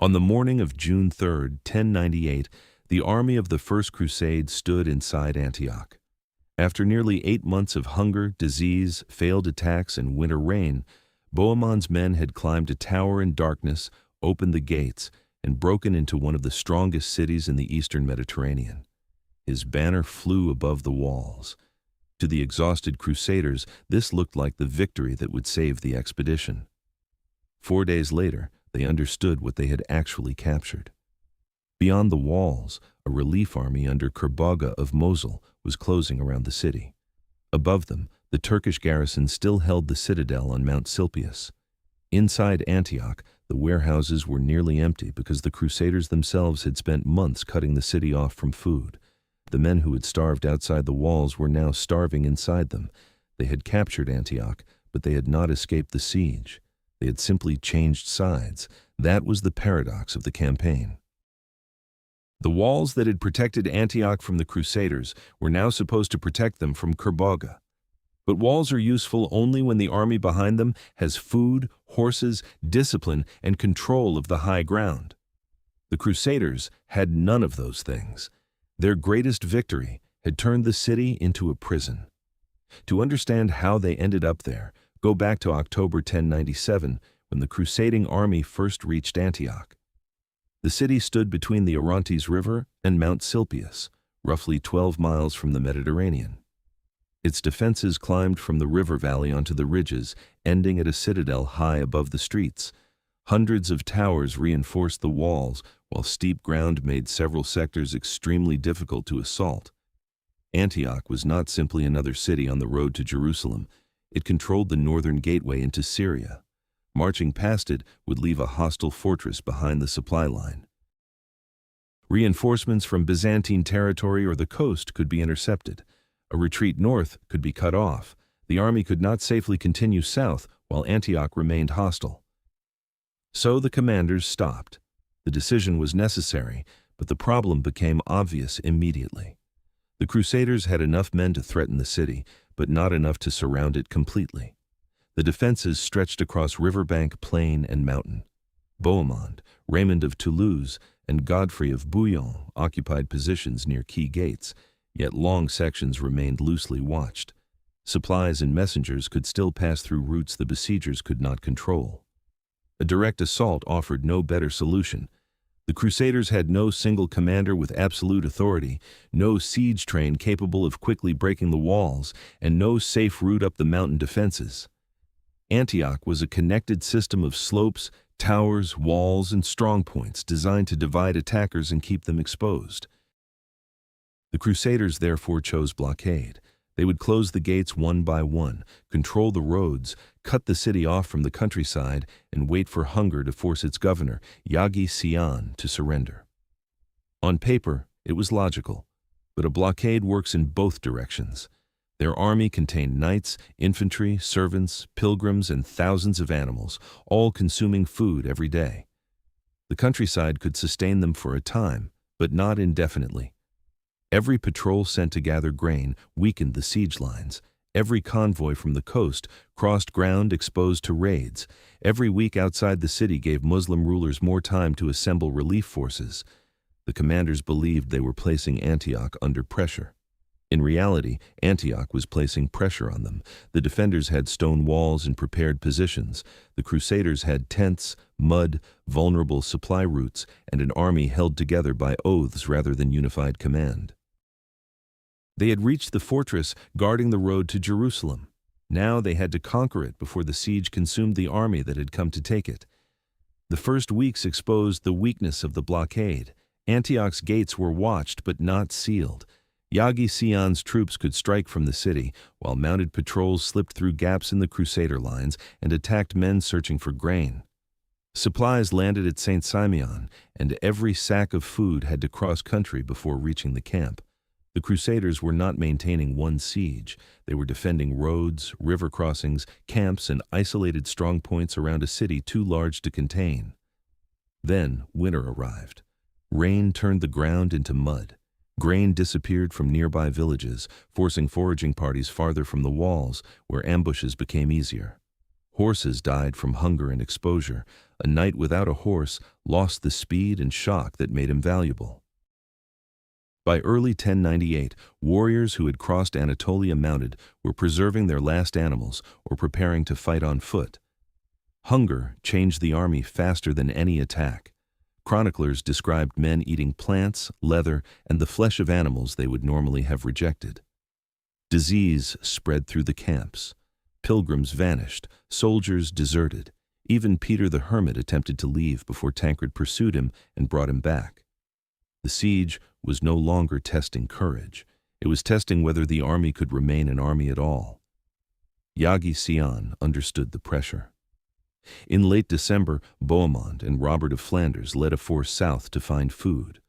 On the morning of June 3, 1098, the army of the First Crusade stood inside Antioch. After nearly 8 months of hunger, disease, failed attacks, and winter rain, Bohemond's men had climbed a tower in darkness, opened the gates, and broken into one of the strongest cities in the eastern Mediterranean. His banner flew above the walls. To the exhausted crusaders, this looked like the victory that would save the expedition. 4 days later, they understood what they had actually captured. Beyond the walls, a relief army under Kerbogha of Mosul was closing around the city. Above them, the Turkish garrison still held the citadel on Mount Silpius. Inside Antioch, the warehouses were nearly empty because the crusaders themselves had spent months cutting the city off from food. The men who had starved outside the walls were now starving inside them. They had captured Antioch, but they had not escaped the siege. They had simply changed sides. That was the paradox of the campaign. The walls that had protected Antioch from the crusaders were now supposed to protect them from Kerbogha. But walls are useful only when the army behind them has food, horses, discipline, and control of the high ground. The crusaders had none of those things. Their greatest victory had turned the city into a prison. To understand how they ended up there, go back to October 1097, when the crusading army first reached Antioch. The city stood between the Orontes River and Mount Silpius, roughly 12 miles from the Mediterranean. Its defenses climbed from the river valley onto the ridges, ending at a citadel high above the streets. Hundreds of towers reinforced the walls, while steep ground made several sectors extremely difficult to assault. Antioch was not simply another city on the road to Jerusalem. It controlled the northern gateway into Syria. Marching past it would leave a hostile fortress behind the supply line. Reinforcements from Byzantine territory or the coast could be intercepted. A retreat north could be cut off. The army could not safely continue south while Antioch remained hostile. So the commanders stopped. The decision was necessary, but the problem became obvious immediately. The Crusaders had enough men to threaten the city, but not enough to surround it completely. The defenses stretched across riverbank, plain, and mountain. Bohemond, Raymond of Toulouse, and Godfrey of Bouillon occupied positions near key gates, yet long sections remained loosely watched. Supplies and messengers could still pass through routes the besiegers could not control. A direct assault offered no better solution. The Crusaders had no single commander with absolute authority, no siege train capable of quickly breaking the walls, and no safe route up the mountain defenses. Antioch was a connected system of slopes, towers, walls, and strongpoints designed to divide attackers and keep them exposed. The Crusaders therefore chose blockade. They would close the gates one by one, control the roads, cut the city off from the countryside, and wait for hunger to force its governor, Yagi Sian, to surrender. On paper, it was logical, but a blockade works in both directions. Their army contained knights, infantry, servants, pilgrims, and thousands of animals, all consuming food every day. The countryside could sustain them for a time, but not indefinitely. Every patrol sent to gather grain weakened the siege lines. Every convoy from the coast crossed ground exposed to raids. Every week outside the city gave Muslim rulers more time to assemble relief forces. The commanders believed they were placing Antioch under pressure. In reality, Antioch was placing pressure on them. The defenders had stone walls and prepared positions. The Crusaders had tents, mud, vulnerable supply routes, and an army held together by oaths rather than unified command. They had reached the fortress, guarding the road to Jerusalem. Now they had to conquer it before the siege consumed the army that had come to take it. The first weeks exposed the weakness of the blockade. Antioch's gates were watched but not sealed. Yagi Sian's troops could strike from the city, while mounted patrols slipped through gaps in the Crusader lines and attacked men searching for grain. Supplies landed at St. Simeon, and every sack of food had to cross country before reaching the camp. The Crusaders were not maintaining one siege. They were defending roads, river crossings, camps, and isolated strongpoints around a city too large to contain. Then winter arrived. Rain turned the ground into mud. Grain disappeared from nearby villages, forcing foraging parties farther from the walls, where ambushes became easier. Horses died from hunger and exposure. A knight without a horse lost the speed and shock that made him valuable. By early 1098, warriors who had crossed Anatolia mounted were preserving their last animals or preparing to fight on foot. Hunger changed the army faster than any attack. Chroniclers described men eating plants, leather, and the flesh of animals they would normally have rejected. Disease spread through the camps. Pilgrims vanished, soldiers deserted. Even Peter the Hermit attempted to leave before Tancred pursued him and brought him back. The siege was no longer testing courage. It was testing whether the army could remain an army at all. Yagi Sian understood the pressure. In late December, Bohemond and Robert of Flanders led a force south to find food.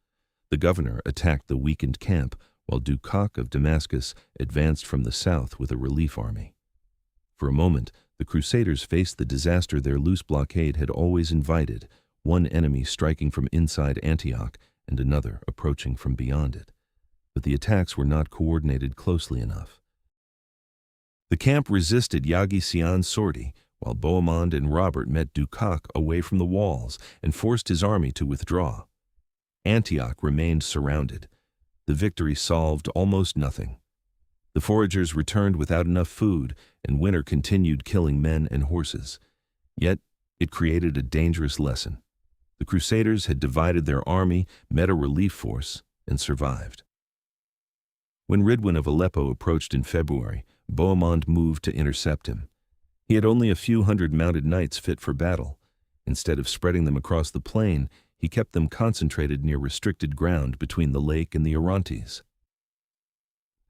The governor attacked the weakened camp, while Dukhak of Damascus advanced from the south with a relief army. For a moment, the Crusaders faced the disaster their loose blockade had always invited, one enemy striking from inside Antioch and another approaching from beyond it. But the attacks were not coordinated closely enough. The camp resisted Yagi Sian's sortie, while Bohemond and Robert met Dukhak away from the walls and forced his army to withdraw. Antioch remained surrounded. The victory solved almost nothing. The foragers returned without enough food, and winter continued killing men and horses. Yet, it created a dangerous lesson. The Crusaders had divided their army, met a relief force, and survived. When Ridwan of Aleppo approached in February, Bohemond moved to intercept him. He had only a few hundred mounted knights fit for battle. Instead of spreading them across the plain, he kept them concentrated near restricted ground between the lake and the Orontes.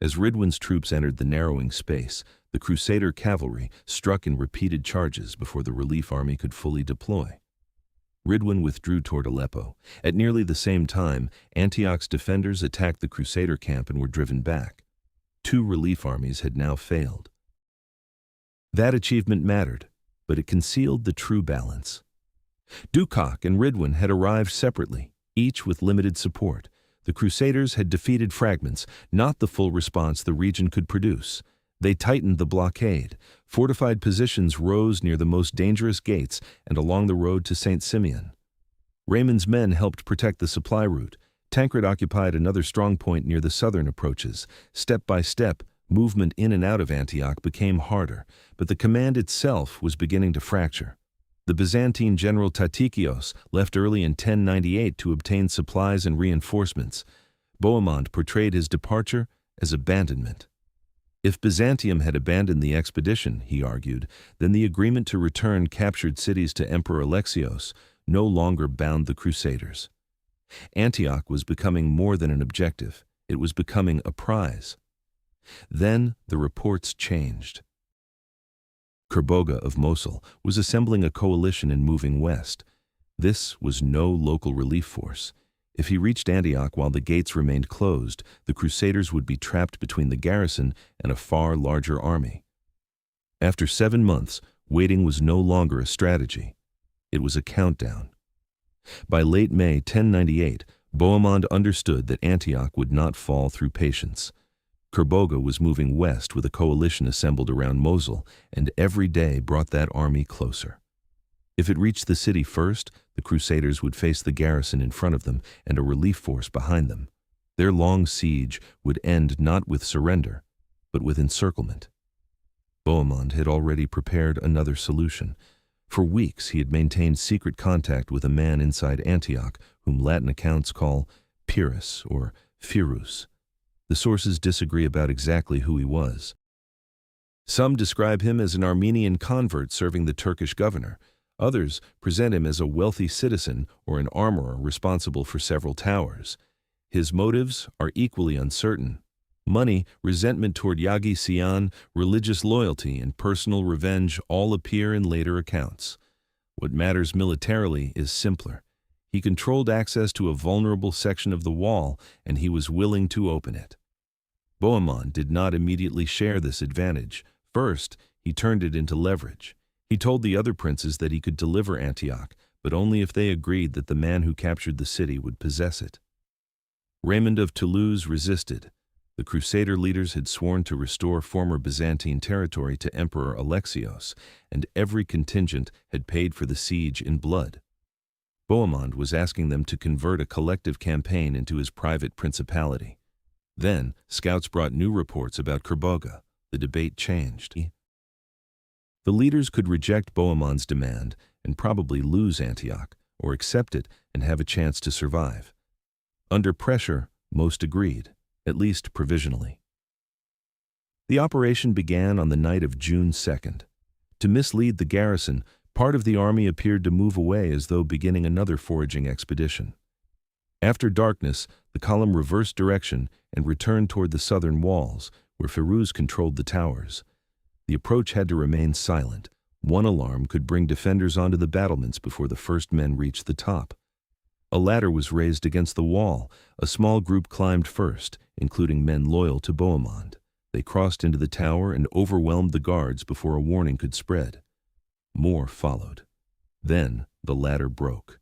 As Ridwan's troops entered the narrowing space, the Crusader cavalry struck in repeated charges before the relief army could fully deploy. Ridwan withdrew toward Aleppo. At nearly the same time, Antioch's defenders attacked the Crusader camp and were driven back. Two relief armies had now failed. That achievement mattered, but it concealed the true balance. Dukhak and Ridwan had arrived separately, each with limited support. The Crusaders had defeated fragments, not the full response the region could produce. They tightened the blockade. Fortified positions rose near the most dangerous gates and along the road to St. Simeon. Raymond's men helped protect the supply route. Tancred occupied another strong point near the southern approaches. Step by step, movement in and out of Antioch became harder, but the command itself was beginning to fracture. The Byzantine general Tatikios left early in 1098 to obtain supplies and reinforcements. Bohemond portrayed his departure as abandonment. If Byzantium had abandoned the expedition, he argued, then the agreement to return captured cities to Emperor Alexios no longer bound the Crusaders. Antioch was becoming more than an objective. It was becoming a prize. Then the reports changed. Kerbogha of Mosul was assembling a coalition and moving west. This was no local relief force. If he reached Antioch while the gates remained closed, the Crusaders would be trapped between the garrison and a far larger army. After 7 months, waiting was no longer a strategy. It was a countdown. By late May 1098, Bohemond understood that Antioch would not fall through patience. Kerbogha was moving west with a coalition assembled around Mosul, and every day brought that army closer. If it reached the city first, the Crusaders would face the garrison in front of them and a relief force behind them. Their long siege would end not with surrender, but with encirclement. Bohemond had already prepared another solution. For weeks he had maintained secret contact with a man inside Antioch, whom Latin accounts call Pyrrhus or Firus. The sources disagree about exactly who he was. Some describe him as an Armenian convert serving the Turkish governor. Others present him as a wealthy citizen or an armorer responsible for several towers. His motives are equally uncertain. Money, resentment toward Yagi Sian, religious loyalty, and personal revenge all appear in later accounts. What matters militarily is simpler. He controlled access to a vulnerable section of the wall, and he was willing to open it. Bohemond did not immediately share this advantage. First, he turned it into leverage. He told the other princes that he could deliver Antioch, but only if they agreed that the man who captured the city would possess it. Raymond of Toulouse resisted. The Crusader leaders had sworn to restore former Byzantine territory to Emperor Alexios, and every contingent had paid for the siege in blood. Bohemond was asking them to convert a collective campaign into his private principality. Then, scouts brought new reports about Kerbogha. The debate changed. The leaders could reject Bohemond's demand and probably lose Antioch, or accept it and have a chance to survive. Under pressure, most agreed, at least provisionally. The operation began on the night of June 2nd. To mislead the garrison, part of the army appeared to move away as though beginning another foraging expedition. After darkness, the column reversed direction and returned toward the southern walls, where Firuz controlled the towers. The approach had to remain silent. One alarm could bring defenders onto the battlements before the first men reached the top. A ladder was raised against the wall. A small group climbed first, including men loyal to Bohemond. They crossed into the tower and overwhelmed the guards before a warning could spread. More followed. Then the ladder broke.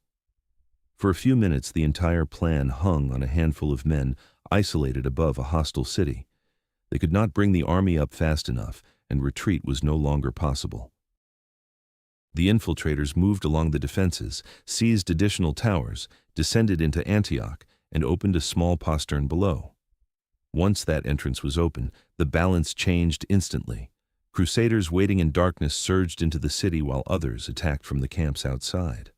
For a few minutes, the entire plan hung on a handful of men isolated above a hostile city. They could not bring the army up fast enough, and retreat was no longer possible. The infiltrators moved along the defenses, seized additional towers, descended into Antioch, and opened a small postern below. Once that entrance was open, the balance changed instantly. Crusaders waiting in darkness surged into the city while others attacked from the camps outside.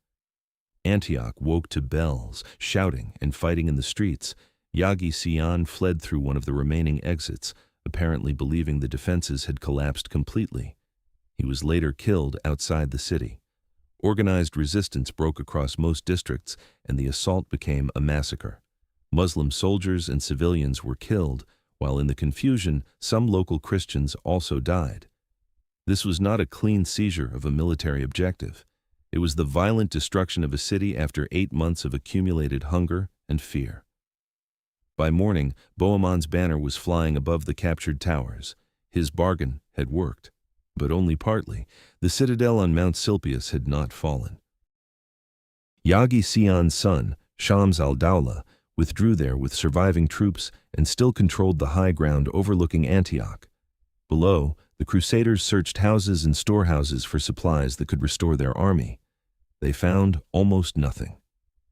Antioch woke to bells, shouting, and fighting in the streets. Yagi Sian fled through one of the remaining exits, apparently believing the defenses had collapsed completely. He was later killed outside the city. Organized resistance broke across most districts, and the assault became a massacre. Muslim soldiers and civilians were killed, while in the confusion, some local Christians also died. This was not a clean seizure of a military objective. It was the violent destruction of a city after 8 months of accumulated hunger and fear. By morning, Bohemond's banner was flying above the captured towers. His bargain had worked. But only partly. The citadel on Mount Silpius had not fallen. Yagi Sian's son, Shams al-Dawla, withdrew there with surviving troops and still controlled the high ground overlooking Antioch. Below, the Crusaders searched houses and storehouses for supplies that could restore their army. They found almost nothing.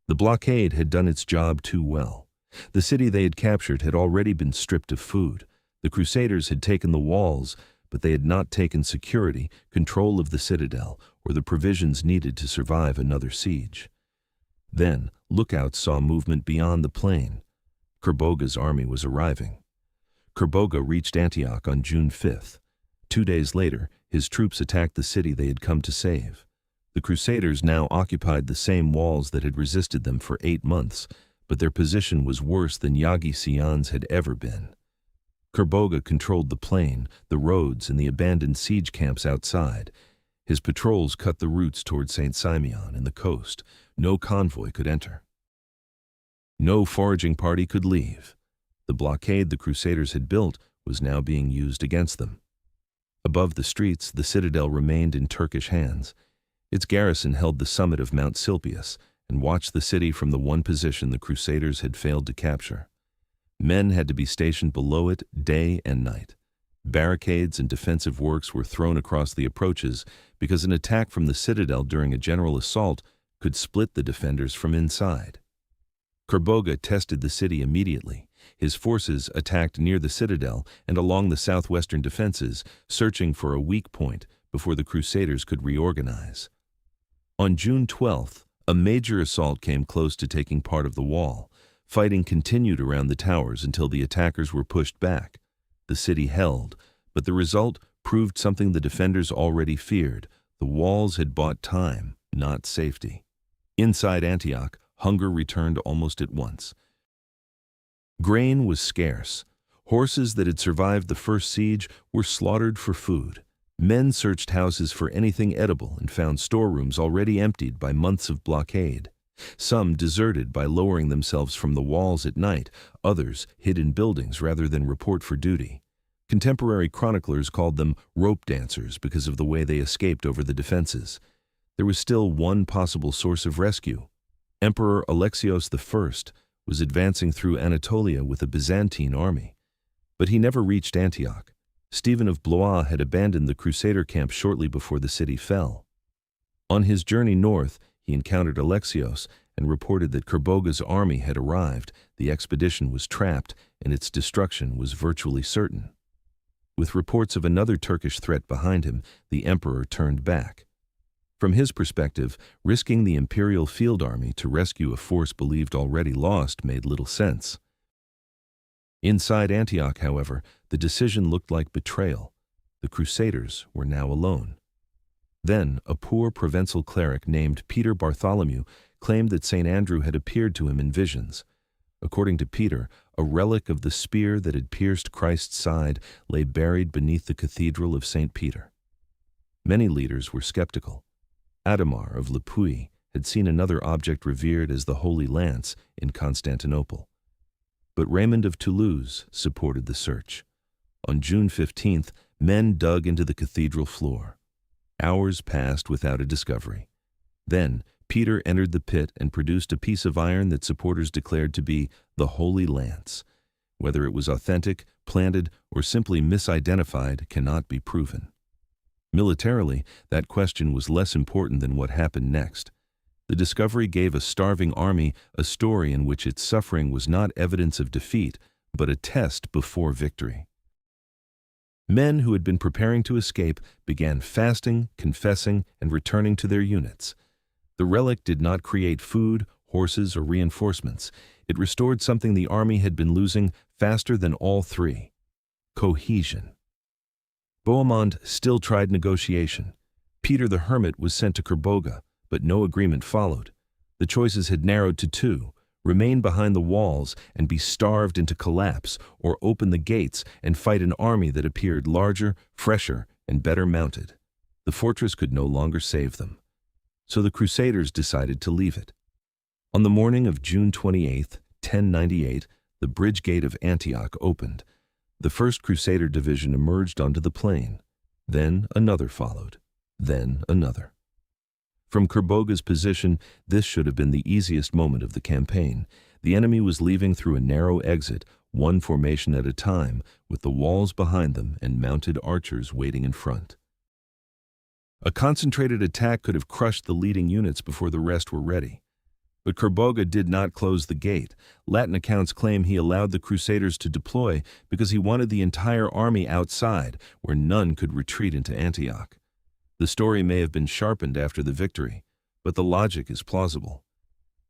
The blockade had done its job too well. The city they had captured had already been stripped of food. The Crusaders had taken the walls, but they had not taken security, control of the citadel, or the provisions needed to survive another siege. Then, lookouts saw movement beyond the plain. Kerbogha's army was arriving. Kerbogha reached Antioch on June 5th. 2 days later, his troops attacked the city they had come to save. The Crusaders now occupied the same walls that had resisted them for 8 months, but their position was worse than Yagi Sian's had ever been. Kerbogha controlled the plain, the roads, and the abandoned siege camps outside. His patrols cut the routes toward St. Simeon and the coast. No convoy could enter. No foraging party could leave. The blockade the Crusaders had built was now being used against them. Above the streets, the citadel remained in Turkish hands. Its garrison held the summit of Mount Silpius and watched the city from the one position the Crusaders had failed to capture. Men had to be stationed below it day and night. Barricades and defensive works were thrown across the approaches because an attack from the citadel during a general assault could split the defenders from inside. Kerbogha tested the city immediately. His forces attacked near the citadel and along the southwestern defenses, searching for a weak point before the Crusaders could reorganize. On June 12th, a major assault came close to taking part of the wall. Fighting continued around the towers until the attackers were pushed back. The city held, but the result proved something the defenders already feared. The walls had bought time, not safety. Inside Antioch, hunger returned almost at once. Grain was scarce. Horses that had survived the first siege were slaughtered for food. Men searched houses for anything edible and found storerooms already emptied by months of blockade. Some deserted by lowering themselves from the walls at night, others hid in buildings rather than report for duty. Contemporary chroniclers called them rope dancers because of the way they escaped over the defenses. There was still one possible source of rescue. Emperor Alexios I was advancing through Anatolia with a Byzantine army. But he never reached Antioch. Stephen of Blois had abandoned the Crusader camp shortly before the city fell. On his journey north, he encountered Alexios and reported that Kerbogha's army had arrived, the expedition was trapped, and its destruction was virtually certain. With reports of another Turkish threat behind him, the emperor turned back. From his perspective, risking the imperial field army to rescue a force believed already lost made little sense. Inside Antioch, however, the decision looked like betrayal. The Crusaders were now alone. Then, a poor Provençal cleric named Peter Bartholomew claimed that St. Andrew had appeared to him in visions. According to Peter, a relic of the spear that had pierced Christ's side lay buried beneath the cathedral of St. Peter. Many leaders were skeptical. Adhemar of Le Puy had seen another object revered as the Holy Lance in Constantinople. But Raymond of Toulouse supported the search. On June 15th, men dug into the cathedral floor. Hours passed without a discovery. Then, Peter entered the pit and produced a piece of iron that supporters declared to be the Holy Lance. Whether it was authentic, planted, or simply misidentified cannot be proven. Militarily, that question was less important than what happened next. The discovery gave a starving army a story in which its suffering was not evidence of defeat, but a test before victory. Men who had been preparing to escape began fasting, confessing, and returning to their units. The relic did not create food, horses, or reinforcements. It restored something the army had been losing faster than all three: cohesion. Bohemond still tried negotiation. Peter the Hermit was sent to Kerbogha, but no agreement followed. The choices had narrowed to two: remain behind the walls and be starved into collapse, or open the gates and fight an army that appeared larger, fresher, and better mounted. The fortress could no longer save them. So the Crusaders decided to leave it. On the morning of June 28, 1098, the bridge gate of Antioch opened. The First Crusader division emerged onto the plain. Then another followed. Then another. From Kerbogha's position, this should have been the easiest moment of the campaign. The enemy was leaving through a narrow exit, one formation at a time, with the walls behind them and mounted archers waiting in front. A concentrated attack could have crushed the leading units before the rest were ready. But Kerbogha did not close the gate. Latin accounts claim he allowed the Crusaders to deploy because he wanted the entire army outside, where none could retreat into Antioch. The story may have been sharpened after the victory, but the logic is plausible.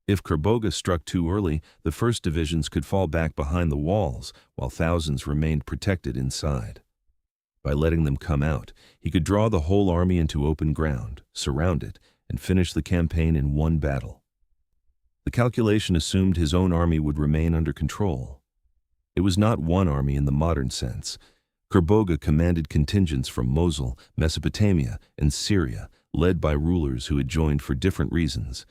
If Kerbogha struck too early, the first divisions could fall back behind the walls, while thousands remained protected inside. By letting them come out, he could draw the whole army into open ground, surround it, and finish the campaign in one battle. The calculation assumed his own army would remain under control. It was not one army in the modern sense. Kerbogha commanded contingents from Mosul, Mesopotamia, and Syria, led by rulers who had joined for different reasons.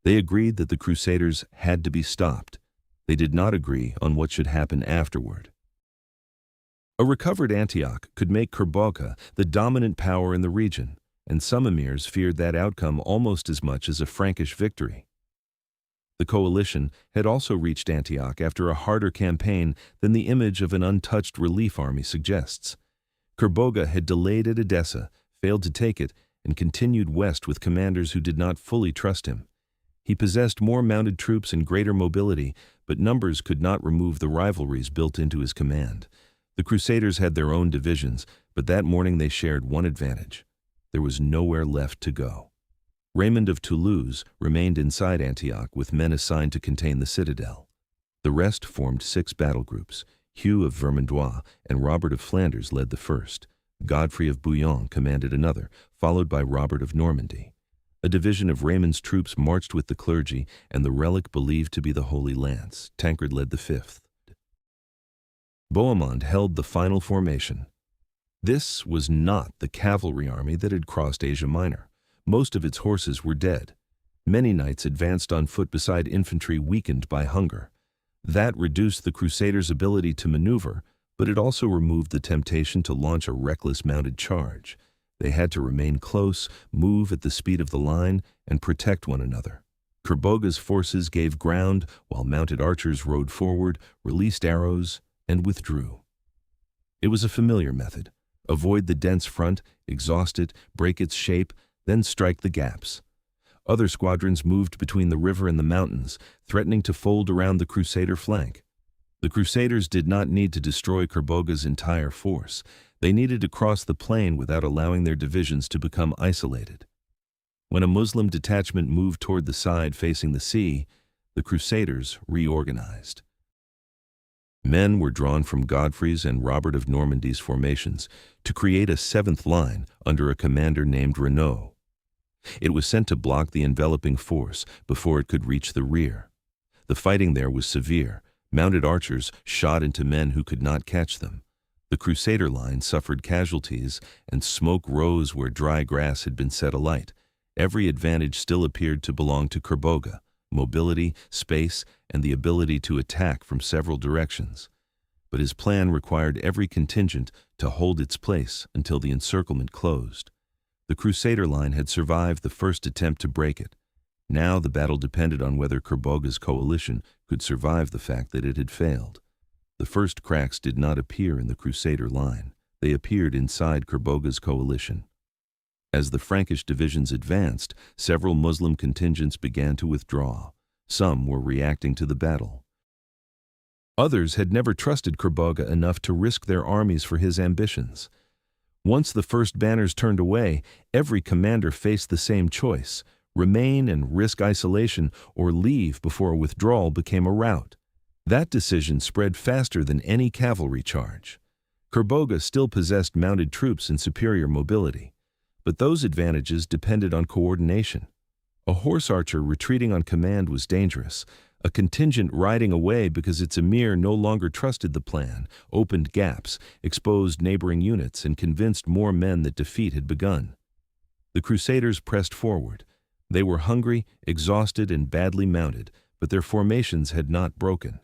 They agreed that the Crusaders had to be stopped. They did not agree on what should happen afterward. A recovered Antioch could make Kerbogha the dominant power in the region, and some emirs feared that outcome almost as much as a Frankish victory. The coalition had also reached Antioch after a harder campaign than the image of an untouched relief army suggests. Kerbogha had delayed at Edessa, failed to take it, and continued west with commanders who did not fully trust him. He possessed more mounted troops and greater mobility, but numbers could not remove the rivalries built into his command. The Crusaders had their own divisions, but that morning they shared one advantage: there was nowhere left to go. Raymond of Toulouse remained inside Antioch with men assigned to contain the citadel. The rest formed 6 battle groups. Hugh of Vermandois and Robert of Flanders led the first. Godfrey of Bouillon commanded another, followed by Robert of Normandy. A division of Raymond's troops marched with the clergy and the relic believed to be the Holy Lance. Tancred led the 5th. Bohemond held the final formation. This was not the cavalry army that had crossed Asia Minor. Most of its horses were dead. Many knights advanced on foot beside infantry weakened by hunger. That reduced the Crusaders' ability to maneuver, but it also removed the temptation to launch a reckless mounted charge. They had to remain close, move at the speed of the line, and protect one another. Kerbogha's forces gave ground while mounted archers rode forward, released arrows, and withdrew. It was a familiar method. Avoid the dense front, exhaust it, break its shape, then strike the gaps. Other squadrons moved between the river and the mountains, threatening to fold around the Crusader flank. The Crusaders did not need to destroy Kerbogha's entire force. They needed to cross the plain without allowing their divisions to become isolated. When a Muslim detachment moved toward the side facing the sea, the Crusaders reorganized. Men were drawn from Godfrey's and Robert of Normandy's formations to create a seventh line under a commander named Renaud. It was sent to block the enveloping force before it could reach the rear. The fighting there was severe. Mounted archers shot into men who could not catch them. The Crusader line suffered casualties, and smoke rose where dry grass had been set alight. Every advantage still appeared to belong to Kerbogha: mobility, space, and the ability to attack from several directions. But his plan required every contingent to hold its place until the encirclement closed. The Crusader line had survived the first attempt to break it. Now the battle depended on whether Kerbogha's coalition could survive the fact that it had failed. The first cracks did not appear in the Crusader line. They appeared inside Kerbogha's coalition. As the Frankish divisions advanced, several Muslim contingents began to withdraw. Some were reacting to the battle. Others had never trusted Kerbogha enough to risk their armies for his ambitions. Once the first banners turned away, every commander faced the same choice: remain and risk isolation, or leave before a withdrawal became a rout. That decision spread faster than any cavalry charge. Kerbogha still possessed mounted troops and superior mobility, but those advantages depended on coordination. A horse archer retreating on command was dangerous. A contingent riding away because its emir no longer trusted the plan opened gaps, exposed neighboring units, and convinced more men that defeat had begun. The Crusaders pressed forward. They were hungry, exhausted, and badly mounted, but their formations had not broken.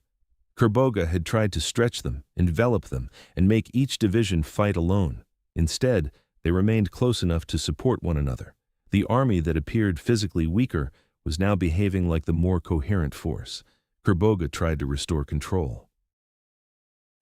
Kerbogha had tried to stretch them, envelop them, and make each division fight alone. Instead, they remained close enough to support one another. The army that appeared physically weaker was now behaving like the more coherent force. Kerbogha tried to restore control.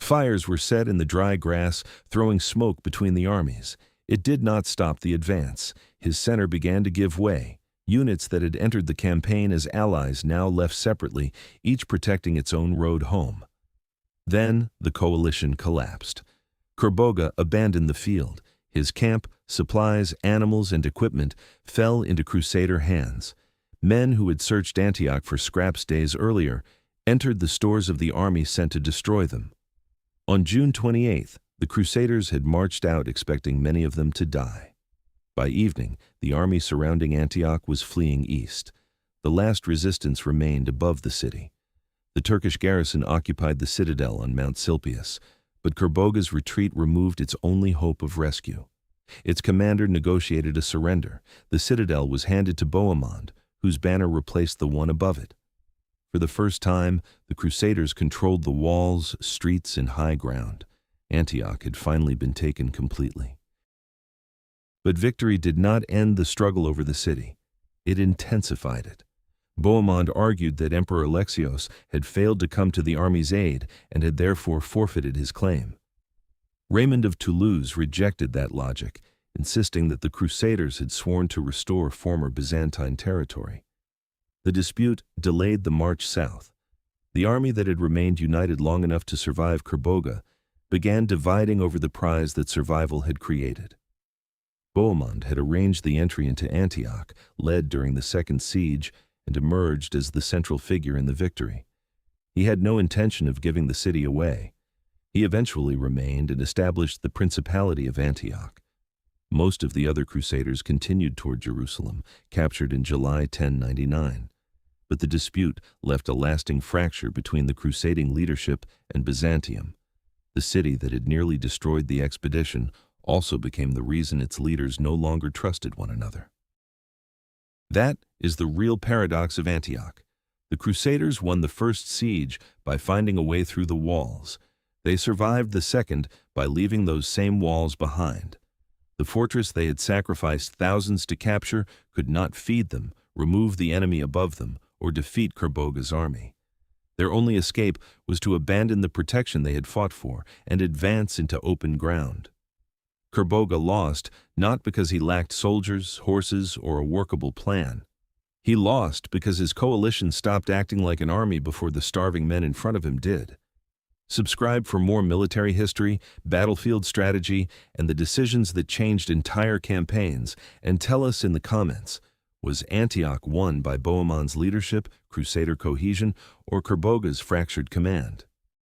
Fires were set in the dry grass, throwing smoke between the armies. It did not stop the advance. His center began to give way. Units that had entered the campaign as allies now left separately, each protecting its own road home. Then the coalition collapsed. Kerbogha abandoned the field. His camp, supplies, animals, and equipment fell into Crusader hands. Men who had searched Antioch for scraps days earlier entered the stores of the army sent to destroy them. On June 28th, the Crusaders had marched out expecting many of them to die. By evening, the army surrounding Antioch was fleeing east. The last resistance remained above the city. The Turkish garrison occupied the citadel on Mount Silpius, but Kerbogha's retreat removed its only hope of rescue. Its commander negotiated a surrender. The citadel was handed to Bohemond, whose banner replaced the one above it. For the first time, the Crusaders controlled the walls, streets, and high ground. Antioch had finally been taken completely. But victory did not end the struggle over the city. It intensified it. Bohemond argued that Emperor Alexios had failed to come to the army's aid and had therefore forfeited his claim. Raymond of Toulouse rejected that logic, insisting that the Crusaders had sworn to restore former Byzantine territory. The dispute delayed the march south. The army that had remained united long enough to survive Kerbogha began dividing over the prize that survival had created. Bohemond had arranged the entry into Antioch, led during the Second Siege, and emerged as the central figure in the victory. He had no intention of giving the city away. He eventually remained and established the Principality of Antioch. Most of the other Crusaders continued toward Jerusalem, captured in July 1099. But the dispute left a lasting fracture between the crusading leadership and Byzantium. The city that had nearly destroyed the expedition also became the reason its leaders no longer trusted one another. That is the real paradox of Antioch. The Crusaders won the first siege by finding a way through the walls. They survived the second by leaving those same walls behind. The fortress they had sacrificed thousands to capture could not feed them, remove the enemy above them, or defeat Kerbogha's army. Their only escape was to abandon the protection they had fought for and advance into open ground. Kerbogha lost not because he lacked soldiers, horses, or a workable plan. He lost because his coalition stopped acting like an army before the starving men in front of him did. Subscribe for more military history, battlefield strategy, and the decisions that changed entire campaigns, and tell us in the comments, was Antioch won by Bohemond's leadership, Crusader cohesion, or Kerbogha's fractured command?